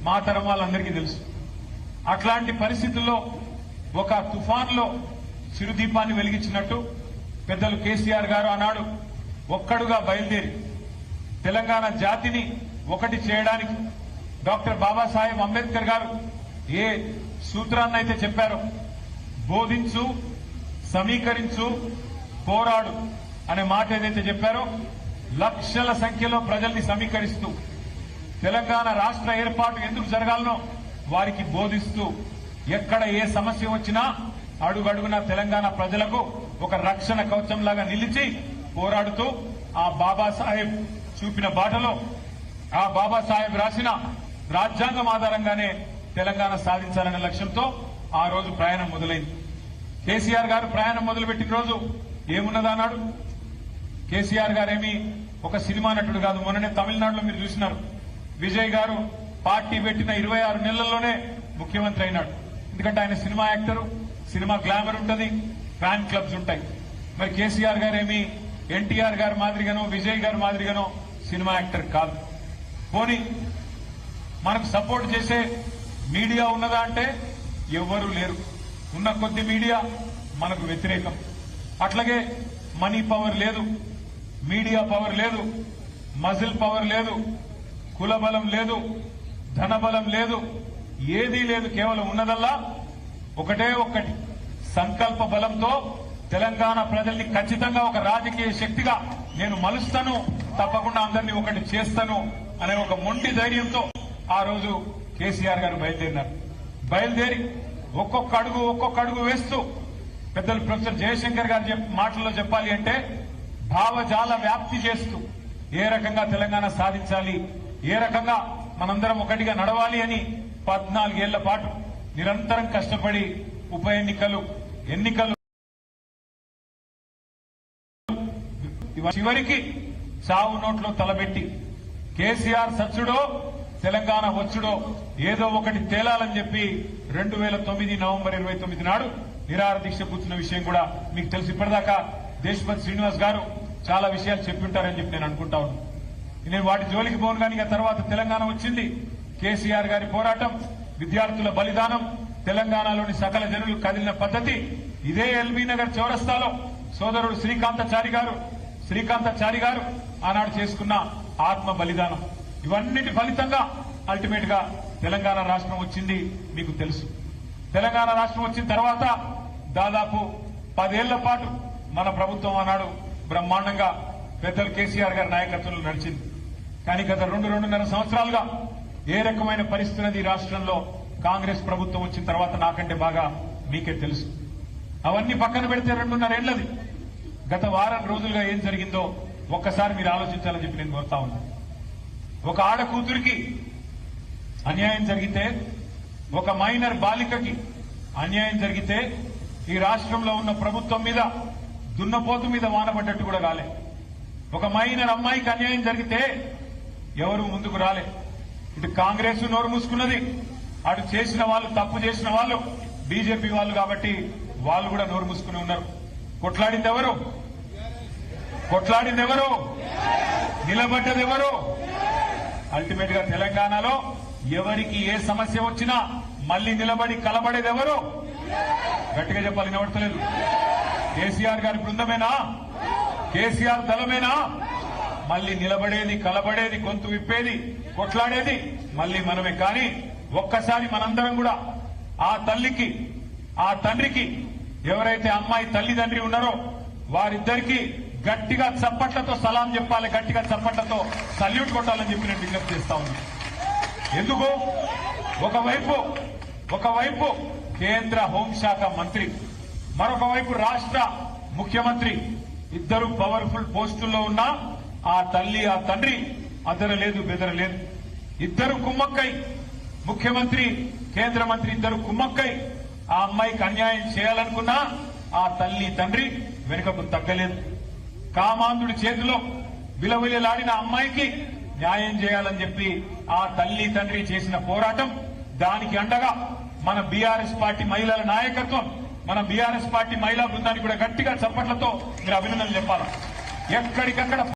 మా తరం వాళ్ళందరికీ తెలుసు. అట్లాంటి పరిస్థితుల్లో ఒక తుఫాన్లో చిరుదీపాన్ని వెలిగించినట్టు పెద్దలు కేసీఆర్ గారు ఆనాడు ఒక్కడుగా బయలుదేరి తెలంగాణ జాతిని ఒకటి చేయడానికి డాక్టర్ బాబాసాహెబ్ అంబేద్కర్ గారు ఏ సూత్రాన్నైతే చెప్పారో, బోధించు, సమీకరించు, పోరాడు అనే మాట ఏదైతే చెప్పారో, లక్షల సంఖ్యలో ప్రజల్ని సమీకరిస్తూ తెలంగాణ రాష్ట్ర ఏర్పాటు ఎందుకు జరగాలనో వారికి బోధిస్తూ, ఎక్కడ ఏ సమస్య వచ్చినా అడుగడుగున తెలంగాణ ప్రజలకు ఒక రక్షణ కవచంలాగా నిలిచి పోరాడుతూ ఆ బాబాసాహెబ్ చూపిన బాటలో, ఆ బాబాసాహెబ్ రాసిన రాజ్యాంగం ఆధారంగానే తెలంగాణ సాధించాలనే లక్ష్యంతో ఆ రోజు ప్రయాణం మొదలైంది. కేసీఆర్ గారు ప్రయాణం మొదలుపెట్టిన రోజు ఏమున్నదన్నాడు? కేసీఆర్ గారేమి ఒక సినిమా నటుడు కాదు. మొన్ననే తమిళనాడులో మీరు చూసినారు, విజయ్ గారు పార్టీ పెట్టిన 26 నెలల్లోనే ముఖ్యమంత్రి అయినాడు. ఎందుకంటే ఆయన సినిమా యాక్టరు, సినిమా గ్లామర్ ఉంటుంది, ఫ్యాన్ క్లబ్స్ ఉంటాయి. మరి కేసీఆర్ గారేమి ఎన్టీఆర్ గారి మాదిరిగానో విజయ్ గారి మాదిరిగానో సినిమా యాక్టర్ కాదు. పోనీ మనకు సపోర్ట్ చేసే మీడియా ఉన్నదా అంటే ఎవ్వరూ లేరు. ఉన్న కొద్ది మీడియా మనకు వ్యతిరేకం. అట్లాగే మనీ పవర్ లేదు, మీడియా పవర్ లేదు, మజిల్ పవర్ లేదు, కుల బలం లేదు, ధన బలం లేదు, ఏదీ లేదు. కేవలం ఉన్నదల్లా ఒకటే ఒక్కటి, సంకల్ప బలంతో తెలంగాణ ప్రజల్ని ఖచ్చితంగా ఒక రాజకీయ శక్తిగా నేను మలుస్తాను, తప్పకుండా అందరినీ ఒకటి చేస్తాను అనే ఒక మొండి ధైర్యంతో ఆ రోజు కేసీఆర్ గారు బయలుదేరినారు. బయలుదేరి ఒక్కొక్క అడుగు వేస్తూ పెద్దలు ప్రొఫెసర్ జయశంకర్ గారి మాటల్లో చెప్పాలి అంటే భావజాల వ్యాప్తి చేస్తూ ఏ రకంగా తెలంగాణ సాధించాలి, ఏ రకంగా మనందరం ఒకటిగా నడవాలి అని 14 ఏళ్ల పాటు నిరంతరం కష్టపడి ఉప ఎన్నికలు చివరికి చావు నోట్లో తలబెట్టి కేసీఆర్ సచ్చుడో తెలంగాణ వచ్చుడో ఏదో ఒకటి తేలాలని చెప్పి 2009 నవంబర్ 29 నాడు నిరాహార దీక్ష కూర్చున్న విషయం కూడా మీకు తెలుసు. ఇప్పటిదాకా దేశపతి శ్రీనివాస్ గారు చాలా విషయాలు చెప్పింటారని చెప్పి నేను అనుకుంటా ఉన్నాను. నేను వాటి జోలికి పోను. కానీ తర్వాత తెలంగాణ వచ్చింది. కేసీఆర్ గారి పోరాటం, విద్యార్థుల బలిదానం, తెలంగాణలోని సకల జనులు కదిలిన పద్ధతి, ఇదే ఎల్బీ నగర్ చౌరస్తాలో సోదరుడు శ్రీకాంతాచారి గారు ఆనాడు చేసుకున్న ఆత్మ బలిదానం, ఇవన్నిటి ఫలితంగా అల్టిమేట్ గా తెలంగాణ రాష్ట్రం వచ్చింది. మీకు తెలుసు. తెలంగాణ రాష్ట్రం వచ్చిన తర్వాత దాదాపు 10 ఏళ్ల పాటు మన ప్రభుత్వం ఆనాడు బ్రహ్మాండంగా పెద్దలు కేసీఆర్ గారి నాయకత్వంలో నడిచింది. కానీ గత 2-2.5 సంవత్సరాలుగా ఏ రకమైన పరిస్థితి ఈ రాష్ట్రంలో కాంగ్రెస్ ప్రభుత్వం వచ్చిన తర్వాత నాకంటే బాగా మీకే తెలుసు. అవన్నీ పక్కన పెడితే 2.5 ఏళ్లది. గత వారం రోజులుగా ఏం జరిగిందో ఒక్కసారి మీరు ఆలోచించాలని చెప్పి నేను కోరుతా ఉన్నాను. ఒక ఆడ కూతురికి అన్యాయం జరిగితే, ఒక మైనర్ బాలికకి అన్యాయం జరిగితే ఈ రాష్ట్రంలో ఉన్న ప్రభుత్వం మీద దున్నపోతు మీద వానబడ్డట్టు కూడా రాలే. ఒక మైనర్ అమ్మాయికి అన్యాయం జరిగితే ఎవరు ముందుకు రాలే. ఇటు కాంగ్రెస్ నోరు మూసుకున్నది, అటు చేసిన వాళ్ళు, తప్పు చేసిన వాళ్ళు బీజేపీ వాళ్ళు కాబట్టి వాళ్ళు కూడా నోరు మూసుకుని ఉన్నారు. కొట్లాడింది ఎవరు? నిలబడ్డది ఎవరు? అల్టిమేట్ గా తెలంగాణలో ఎవరికి ఏ సమస్య వచ్చినా మళ్లీ నిలబడి కలబడేది ఎవరు? గట్టిగా చెప్పాలి, వినబడతలేదు. కేసీఆర్ గారి బృందమేనా? కేసీఆర్ దళమేనా? మళ్లీ నిలబడేది, కలబడేది, గొంతు విప్పేది, కొట్లాడేది మళ్లీ మనమే. కానీ ఒక్కసారి మనందరం కూడా ఆ తల్లికి, ఆ తండ్రికి, ఎవరైతే అమ్మాయి తల్లిదండ్రి ఉన్నారో వారిద్దరికీ గట్టిగా చప్పట్లతో సలాం చెప్పాలి, గట్టిగా చప్పట్లతో సల్యూట్ కొట్టాలని చెప్పి నేను విజ్ఞప్తి చేస్తా ఉన్నాను. ఎందుకు? ఒకవైపు కేంద్ర హోంశాఖ మంత్రి, మరొక వైపు రాష్ట్ర ముఖ్యమంత్రి, ఇద్దరు పవర్ఫుల్ పోస్టుల్లో ఉన్నా ఆ తల్లి, ఆ తండ్రి అదరలేదు, బెదరలేదు. ఇద్దరు కుమ్మక్కై, ముఖ్యమంత్రి, కేంద్ర మంత్రి ఇద్దరు కుమ్మక్కై ఆ అమ్మాయికి అన్యాయం చేయాలనుకున్నా ఆ తల్లి, తండ్రి వెనుకకు తగ్గలేదు. కామాంధుడి చేతిలో విలవిలలాడిన అమ్మాయికి న్యాయం చేయాలని చెప్పి ఆ తల్లి, తండ్రి చేసిన పోరాటం, దానికి అండగా మన బీఆర్ఎస్ పార్టీ మహిళల నాయకత్వం, మన బీఆర్ఎస్ పార్టీ మహిళా బృందానికి కూడా గట్టిగా చప్పట్లతో మీరు అభినందనలు చెప్పాలి. ఎక్కడికక్కడ